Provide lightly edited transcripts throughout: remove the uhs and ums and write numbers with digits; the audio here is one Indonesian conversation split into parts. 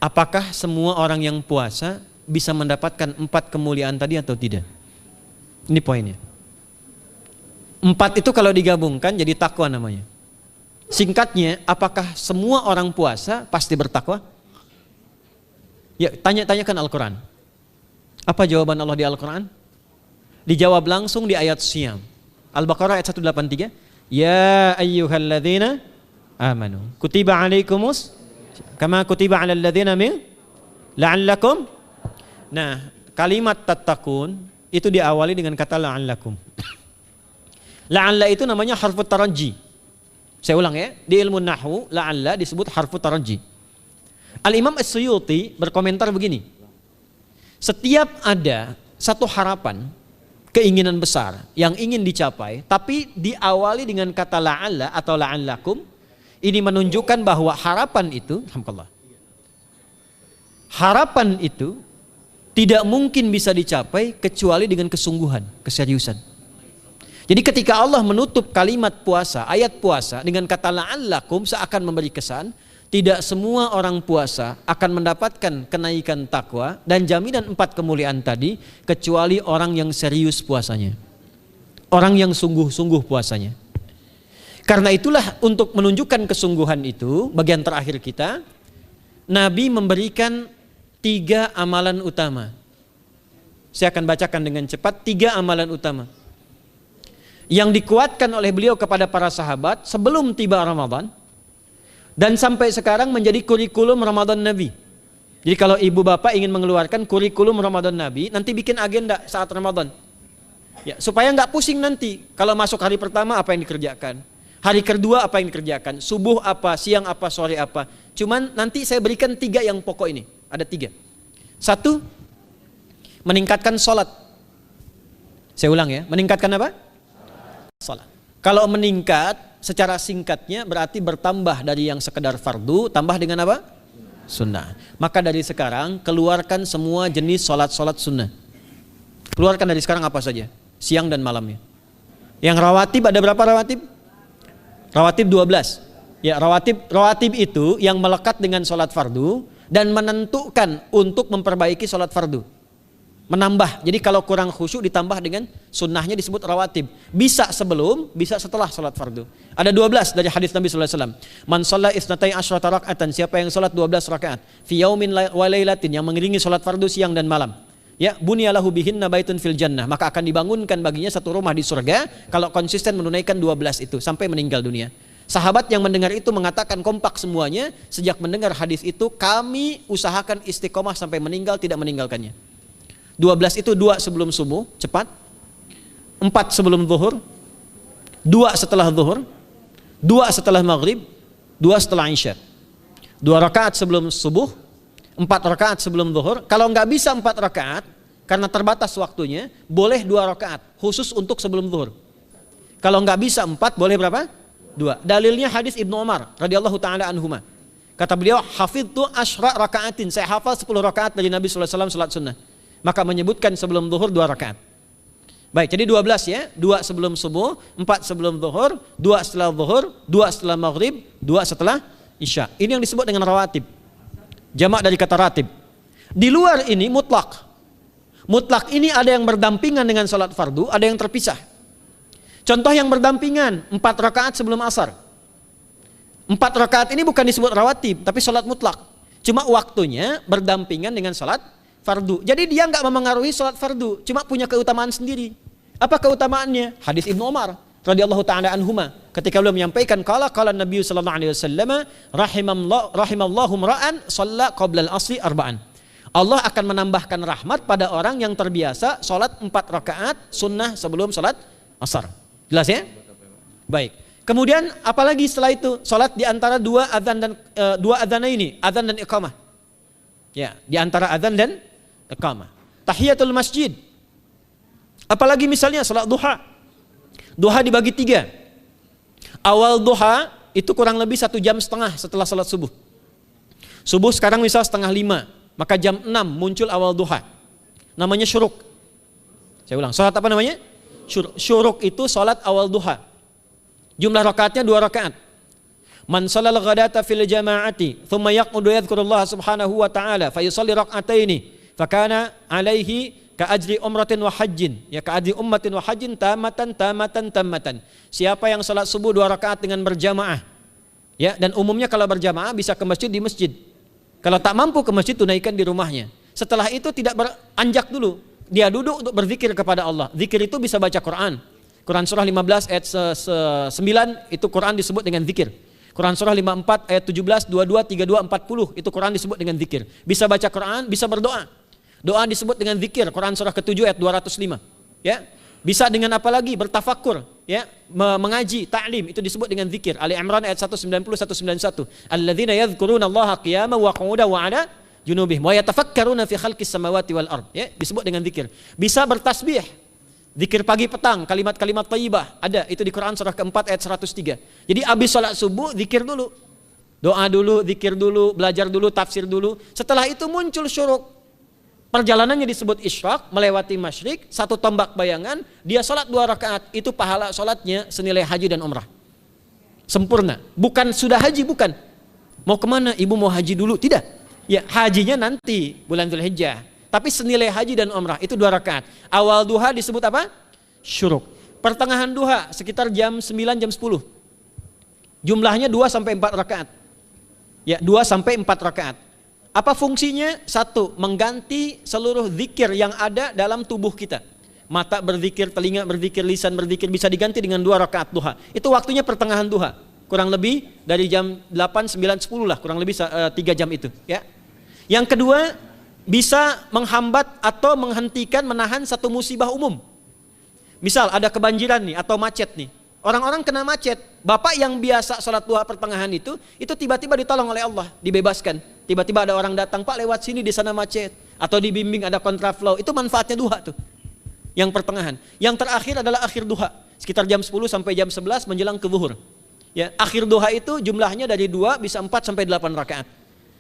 apakah semua orang yang puasa bisa mendapatkan 4 kemuliaan tadi atau tidak? Ini poinnya. 4 itu kalau digabungkan jadi takwa namanya. Singkatnya, apakah semua orang puasa pasti bertakwa? Ya, tanyakan Al-Quran. Apa jawaban Allah di Al-Quran? Dijawab langsung di ayat Siyam. Al-Baqarah ayat 183. Ya ayyuhalladzina amanu kutiba alaikumus kama kutiba alal ladzina min la'allakum. Nah, kalimat tattaqun itu diawali dengan kata la'allakum. La'alla itu namanya harfu taraji. Saya ulang ya, di ilmu nahwu la'alla disebut harfu taraji. Al-Imam As-Suyuti berkomentar begini. Setiap ada satu harapan, keinginan besar yang ingin dicapai, tapi diawali dengan kata la'alla atau la'allakum, ini menunjukkan bahwa harapan itu, alhamdulillah, harapan itu tidak mungkin bisa dicapai kecuali dengan kesungguhan, keseriusan. Jadi ketika Allah menutup kalimat puasa, ayat puasa dengan kata la'allakum seakan memberi kesan, tidak semua orang puasa akan mendapatkan kenaikan takwa dan jaminan 4 kemuliaan tadi kecuali orang yang serius puasanya. Orang yang sungguh-sungguh puasanya. Karena itulah untuk menunjukkan kesungguhan itu, bagian terakhir kita, Nabi memberikan 3 amalan utama. Saya akan bacakan dengan cepat 3 amalan utama yang dikuatkan oleh beliau kepada para sahabat sebelum tiba Ramadan dan sampai sekarang menjadi kurikulum Ramadan Nabi. Jadi kalau ibu bapak ingin mengeluarkan kurikulum Ramadan Nabi, nanti bikin agenda saat Ramadan. Ya, supaya nggak pusing nanti kalau masuk hari pertama apa yang dikerjakan, hari kedua apa yang dikerjakan, subuh apa, siang apa, sore apa. Cuman nanti saya berikan 3 yang pokok ini. Ada 3. 1, meningkatkan sholat. Saya ulang ya, meningkatkan apa? Salat. Kalau meningkat secara singkatnya berarti bertambah dari yang sekedar fardu tambah dengan apa? Sunnah. Maka dari sekarang keluarkan semua jenis salat-salat sunnah. Keluarkan dari sekarang apa saja, siang dan malamnya. Yang rawatib ada berapa rawatib? Rawatib 12. Ya, rawatib itu yang melekat dengan salat fardu dan menentukan untuk memperbaiki salat fardu. Menambah, jadi kalau kurang khusyuk ditambah dengan sunnahnya disebut rawatib. Bisa sebelum, bisa setelah sholat fardu. Ada 12 dari hadis Nabi SAW. Man shalla isnatai asyrata rak'atan, siapa yang sholat 12 rakaat fi yaumin wa lailatin, yang mengiringi sholat fardu siang dan malam, ya bunyalahu bihinna baitun fil jannah, maka akan dibangunkan baginya satu rumah di surga kalau konsisten menunaikan 12 itu sampai meninggal dunia. Sahabat yang mendengar itu mengatakan kompak semuanya, sejak mendengar hadis itu kami usahakan istiqomah sampai meninggal tidak meninggalkannya. 12 itu 2 sebelum subuh, cepat. 4 sebelum zuhur, 2 setelah zuhur, 2 setelah maghrib, 2 setelah isya. 2 rakaat sebelum subuh, 4 rakaat sebelum zuhur. Kalau nggak bisa 4 rakaat, karena terbatas waktunya, boleh 2 rakaat, khusus untuk sebelum zuhur. Kalau nggak bisa 4, boleh berapa? 2. Dalilnya hadis Ibnu Umar radhiyallahu taala anhuma. Kata beliau, hafidtu asyra rakaatin, saya hafal 10 rakaat dari Nabi sallallahu alaihi wasallam salat sunnah. Maka menyebutkan sebelum zuhur 2 rakaat. Baik, jadi 12 ya, 2 sebelum subuh, 4 sebelum zuhur, 2 setelah zuhur, 2 setelah maghrib, 2 setelah isya. Ini yang disebut dengan rawatib. Jamak dari kata ratib. Di luar ini mutlak. Mutlak ini ada yang berdampingan dengan salat fardu, ada yang terpisah. Contoh yang berdampingan, 4 rakaat sebelum asar. 4 rakaat ini bukan disebut rawatib, tapi salat mutlak. Cuma waktunya berdampingan dengan salat fardu. Jadi dia nggak memengaruhi sholat fardu, cuma punya keutamaan sendiri. Apa keutamaannya? Hadis Ibnu Umar radhiyallahu taala anhuma, ketika beliau menyampaikan qala Nabi sallallahu alaihi wasallam rahimallahu ra'an shalla qabla al-asri arba'an. Allah akan menambahkan rahmat pada orang yang terbiasa sholat 4 rakaat sunnah sebelum sholat asar. Jelas ya? Baik. Kemudian apalagi setelah itu? Sholat di antara 2 adzan dan 2 adzan ini, adzan dan iqamah. Ya, di antara adzan dan iqamah. Tahiyatul masjid. Apalagi misalnya salat duha. Duha dibagi 3. Awal duha itu kurang lebih 1,5 jam setelah salat subuh. Subuh sekarang misal 4:30, maka jam 6 muncul awal duha. Namanya syuruk. Saya ulang, salat apa namanya? Syuruk itu salat awal duha. Jumlah rakaatnya 2 rakaat. Man shalal ghadata fil jama'ati thumma yaqudu yadhkurullah subhanahu wa ta'ala fa yusalli rak'ataini fakana alaihi ka ajri umratin wa hajjin, ya ka ajri ummatin wa hajjin tamatan. Siapa yang salat subuh 2 rakaat dengan berjamaah, ya, dan umumnya kalau berjamaah bisa ke masjid di masjid. Kalau tak mampu ke masjid, tunaikan di rumahnya. Setelah itu tidak beranjak dulu, dia duduk untuk berzikir kepada Allah. Zikir itu bisa baca Quran. Quran surah 15 ayat 9 itu Quran disebut dengan zikir. Quran surah 54 ayat 17, 22, 32, 40 itu Quran disebut dengan zikir. Bisa baca Quran, bisa berdoa. Doa disebut dengan zikir. Quran surah ke-7 ayat 205. Ya. Bisa dengan apa lagi? Bertafakur, ya, mengaji, ta'lim, itu disebut dengan zikir. Ali Imran ayat 190 191. Alladzina yadhkuruna Allaha qiyaman wa qu'udan wa 'ala junubihim wa yatafakkaruna fi khalqis samawati wal ard, ya, disebut dengan zikir. Bisa bertasbih. Zikir pagi petang, kalimat-kalimat thayyibah, ada itu di Quran surah keempat ayat 103. Jadi habis salat subuh zikir dulu. Doa dulu, zikir dulu, belajar dulu, tafsir dulu. Setelah itu muncul syuruk. Perjalanannya disebut isyraq, melewati masyrik, 1 tombak bayangan, dia salat 2 rakaat, itu pahala salatnya senilai haji dan umrah. Sempurna. Bukan sudah haji, bukan. Mau kemana? Ibu mau haji dulu? Tidak. Ya, hajinya nanti bulan Dzulhijjah. Tapi senilai haji dan umrah itu 2 rakaat. Awal duha disebut apa? Syuruk. Pertengahan duha sekitar jam 9 jam 10. Jumlahnya 2 sampai 4 rakaat. Ya, 2 sampai 4 rakaat. Apa fungsinya? 1, mengganti seluruh zikir yang ada dalam tubuh kita. Mata berzikir, telinga berzikir, lisan berzikir, bisa diganti dengan 2 rakaat duha. Itu waktunya pertengahan duha. Kurang lebih dari jam 8, 9, 10 lah, kurang lebih 3 jam itu, ya. Yang kedua, bisa menghambat atau menghentikan, menahan satu musibah umum. Misal ada kebanjiran nih atau macet nih. Orang-orang kena macet. Bapak yang biasa sholat duha pertengahan itu tiba-tiba ditolong oleh Allah, dibebaskan. Tiba-tiba ada orang datang, Pak lewat sini di sana macet. Atau dibimbing ada kontraflow. Itu manfaatnya duha tuh. Yang pertengahan. Yang terakhir adalah akhir duha. Sekitar jam 10 sampai jam 11 menjelang ke zuhur. Ya, akhir duha itu jumlahnya dari 2 bisa 4 sampai 8 rakaat.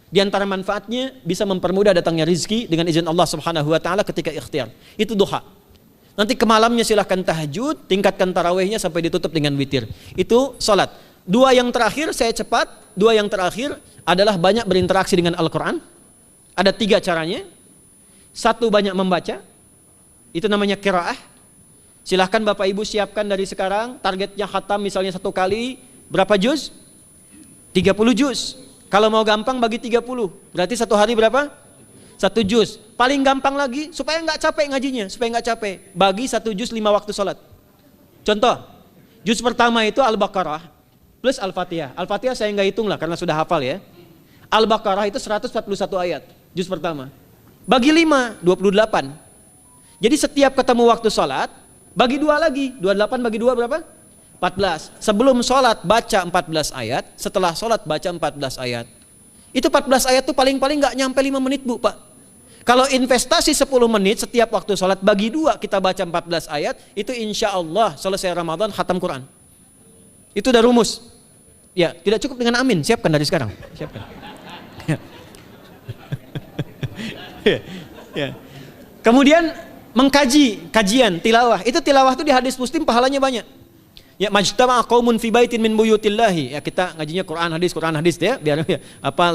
Di antara manfaatnya bisa mempermudah datangnya rizki dengan izin Allah Subhanahu wa taala ketika ikhtiar. Itu duha. Nanti ke malamnya silahkan tahajud, tingkatkan tarawihnya sampai ditutup dengan witir. Itu salat. 2 yang terakhir saya cepat, 2 yang terakhir adalah banyak berinteraksi dengan Al-Qur'an. Ada 3 caranya. 1, banyak membaca. Itu namanya qiraah. Silahkan Bapak Ibu siapkan dari sekarang, targetnya khatam misalnya 1 kali berapa juz? 30 juz. Kalau mau gampang bagi 30, berarti 1 hari berapa? 1 juz. Paling gampang lagi, supaya nggak capek ngajinya, supaya nggak capek, bagi 1 juz 5 waktu sholat. Contoh, juz pertama itu Al-Baqarah plus Al-Fatihah. Al-Fatihah saya nggak hitung lah karena sudah hafal ya. Al-Baqarah itu 141 ayat, juz pertama. Bagi 5, 28. Jadi setiap ketemu waktu sholat, bagi 2 lagi, 28 bagi 2 berapa? 14. Sebelum sholat baca 14 ayat, setelah sholat baca 14 ayat. Itu 14 ayat tuh paling-paling gak nyampe 5 menit Bu Pak. Kalau investasi 10 menit setiap waktu sholat, bagi 2 kita baca 14 ayat, itu insya Allah selesai Ramadan khatam Quran. Itu udah rumus. Ya, tidak cukup dengan amin, siapkan dari sekarang. Siapkan. Ya. Kemudian mengkaji, kajian, tilawah. Itu tilawah itu di hadis Muslim pahalanya banyak. Ya, majtama'a qaumun fi baitin min buyutillahi. Ya, kita ngajinya Quran hadis ya, biar ya,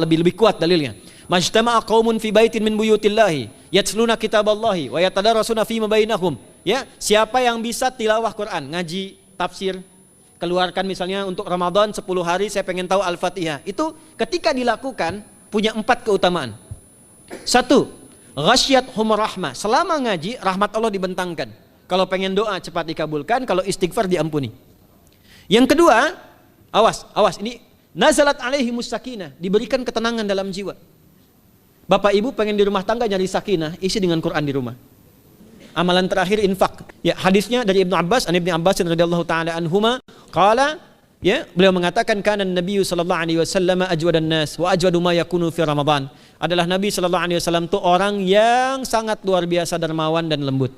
lebih kuat dalilnya. Majtama'a qaumun fi baitin min buyutillahi yatluna kitaballahi wa yatadarasuna fima bainahum. Ya, siapa yang bisa tilawah Quran, ngaji, tafsir, keluarkan misalnya untuk Ramadan 10 hari saya pengen tahu Al-Fatihah. Itu ketika dilakukan punya 4 keutamaan. 1, ghasyiyatuhum rahmah. Selama ngaji rahmat Allah dibentangkan. Kalau pengen doa cepat dikabulkan, kalau istighfar diampuni. Yang kedua, awas ini nazalat alaihimus sakinah, diberikan ketenangan dalam jiwa. Bapak Ibu pengen di rumah tangga nyari sakinah, isi dengan Quran di rumah. Amalan terakhir infak. Ya, hadisnya dari Ibnu Abbas, an Ibnu Abbas radhiyallahu taala anhuma, qala, ya, beliau mengatakan kana Nabi sallallahu alaihi wasallam ajwadan nas wa ajwadu ma yakunu fi Ramadan. Adalah Nabi sallallahu alaihi wasallam itu orang yang sangat luar biasa dermawan dan lembut.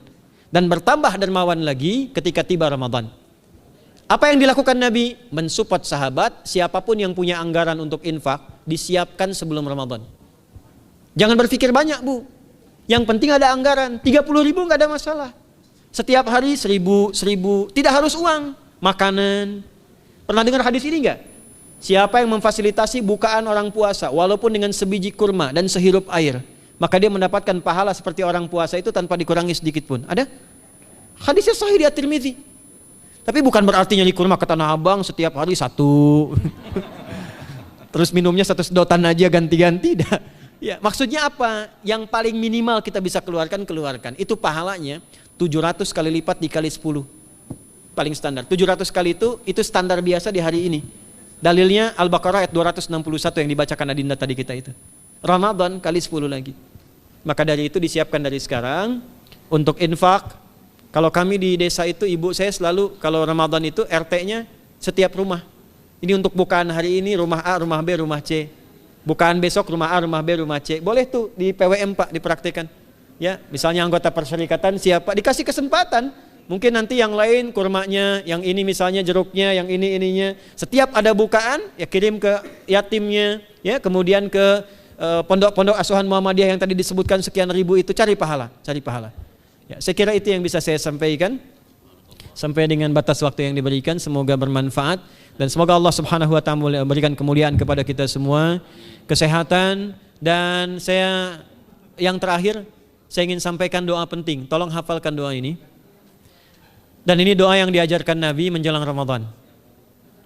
Dan bertambah dermawan lagi ketika tiba Ramadan. Apa yang dilakukan Nabi? Mensupport sahabat, siapapun yang punya anggaran untuk infak, disiapkan sebelum Ramadan. Jangan berpikir banyak Bu. Yang penting ada anggaran, 30.000 nggak ada masalah. Setiap hari 1.000, tidak harus uang, makanan. Pernah dengar hadis ini nggak? Siapa yang memfasilitasi bukaan orang puasa walaupun dengan sebiji kurma dan sehirup air, maka dia mendapatkan pahala seperti orang puasa itu tanpa dikurangi sedikit pun. Ada? Hadisnya sahih di At-Tirmidzi. Tapi bukan berarti nyari kurma ke Tanah Abang setiap hari satu. Terus minumnya satu sedotan aja ganti-ganti. Ya, maksudnya apa? Yang paling minimal kita bisa keluarkan. Itu pahalanya 700 kali lipat dikali 10. Paling standar. 700 kali itu standar biasa di hari ini. Dalilnya Al-Baqarah ayat 261 yang dibacakan Adinda tadi kita itu. Ramadan kali 10 lagi. Maka dari itu disiapkan dari sekarang untuk infak. Kalau kami di desa itu, ibu saya selalu kalau Ramadan itu RT-nya setiap rumah. Ini untuk bukaan hari ini rumah A, rumah B, rumah C. Bukaan besok rumah A, rumah B, rumah C. Boleh tuh di PWM Pak dipraktikkan. Ya, misalnya anggota perserikatan siapa dikasih kesempatan. Mungkin nanti yang lain kurmanya, yang ini misalnya jeruknya, yang ini ininya. Setiap ada bukaan ya kirim ke yatimnya, ya kemudian ke pondok-pondok asuhan Muhammadiyah yang tadi disebutkan sekian ribu itu, cari pahala. Ya, saya kira itu yang bisa saya sampaikan sampai dengan batas waktu yang diberikan. Semoga bermanfaat dan semoga Allah Subhanahu wa taala memberikan kemuliaan kepada kita semua, kesehatan. Dan saya yang terakhir saya ingin sampaikan doa penting. Tolong hafalkan doa ini. Dan ini doa yang diajarkan Nabi menjelang Ramadan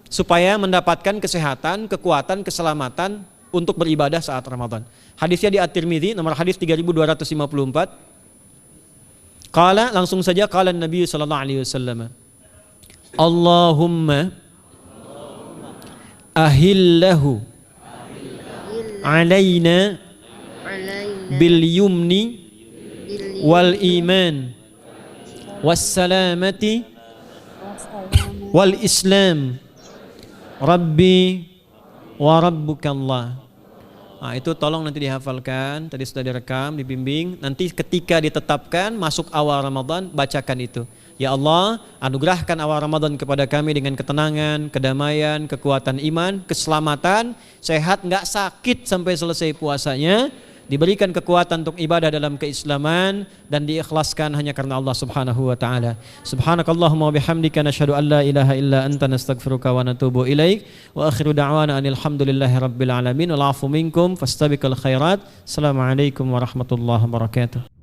supaya mendapatkan kesehatan, kekuatan, keselamatan untuk beribadah saat Ramadan. Hadisnya di At-Tirmidzi nomor hadis 3254. Qala, langsung saja qala Nabi sallallahu alaihi wasallam. Allahumma ahillahu alaina bil yumni wal iman wassalamati wal islam rabbi wa rabbukallah. Nah, itu tolong nanti dihafalkan, tadi sudah direkam, dibimbing. Nanti ketika ditetapkan masuk awal Ramadan, bacakan itu. Ya Allah, anugerahkan awal Ramadan kepada kami dengan ketenangan, kedamaian, kekuatan iman, keselamatan, sehat, enggak sakit sampai selesai puasanya, diberikan kekuatan untuk ibadah dalam keislaman dan diikhlaskan hanya karena Allah Subhanahu wa taala. Subhanakallahumma wa bihamdika nasyhadu an la ilaha illa anta nastaghfiruka wa natubu ilaik wa akhiru da'wana anil hamdulillahi rabbil alamin wal 'afu minkum fastabiqul khairat. Assalamualaikum warahmatullahi wabarakatuh.